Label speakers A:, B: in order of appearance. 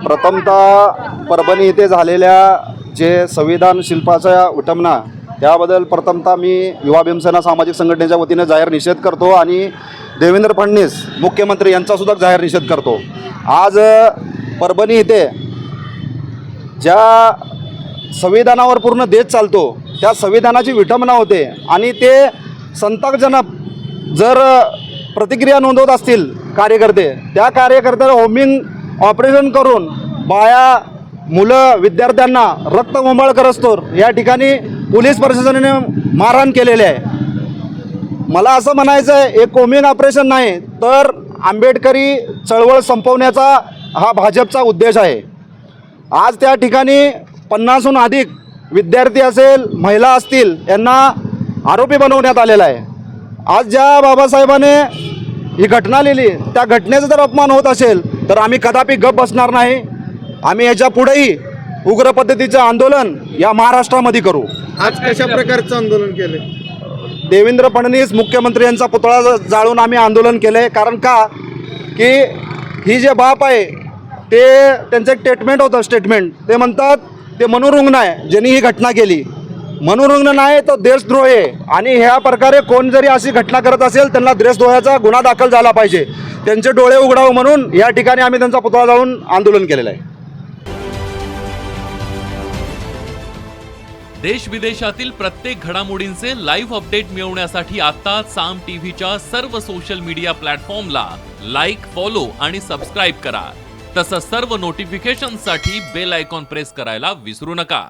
A: प्रथमतः परभणी येथे झालेल्या जे संविधान शिल्पाच्या उटमणा त्याबद्दल प्रथमतः मी युवा भीमसेना सामाजिक संघटनेच्या वतीने जाहीर निषेध करतो आणि देवेंद्र फडणवीस मुख्यमंत्री यांचासुद्धा जाहीर निषेध करतो। आज परभणी येथे ज्या संविधानावर पूर्ण देश चालतो त्या संविधानाची विटंबना होते आणि ते संतापजनक जर प्रतिक्रिया नोंदवत असतील कार्यकर्ते, त्या कार्यकर्त्याला होमिंग ऑपरेशन करून बाया मुलं विद्यार्थ्यांना रक्तबंबाळ करस्तोर या ठिकाणी पोलीस प्रशासनाने मारहाण केलेले आहे। मला असं म्हणायचं आहे, एक होमिंग ऑपरेशन नाही तर आंबेडकरी चळवळ संपवण्याचा हा भाजपचा उद्देश आहे। आज त्या ठिकाणी 50हून अधिक विद्यार्थी असेल, महिला असतील, यांना आरोपी बनवण्यात आलेला आहे। आज ज्या बाबासाहेबांनी ही घटना लिहिली त्या घटनेचा जर अपमान होत असेल तर आम्ही कदापि गप्प बसणार नाही। आम्ही याच्या पुढेही उग्र पद्धतीचं आंदोलन या महाराष्ट्रामध्ये करू।
B: आज कशा प्रकारचं आंदोलन केले?
A: देवेंद्र फडणवीस मुख्यमंत्री यांचा पुतळा जाळून आम्ही आंदोलन केले। कारण का की ही जे बाप आहे ते त्यांचं एक स्टेटमेंट होतं, ते म्हणतात ते मनोरुग्ण आहे ज्यांनी ही घटना केली। मनोरुग्ण नाही तो देशद्रोह आहे आणि ह्या प्रकारे कोण जरी अशी घटना करत असेल त्यांना देशद्रोहाचा गुन्हा दाखल झाला पाहिजे। त्यांचे डोळे उघडावं म्हणून या ठिकाणी आम्ही त्यांचा पुतळा जाळून आंदोलन केलेलं आहे।
C: देश विदेशातील प्रत्येक घडामोडींचे लाईव्ह अपडेट मिळवण्यासाठी आता साम टीव्हीच्या सर्व सोशल मीडिया प्लॅटफॉर्मला लाईक, फॉलो आणि सबस्क्राईब करा। तसंच सर्व नोटिफिकेशनसाठी बेल आयकॉन प्रेस करायला विसरू नका।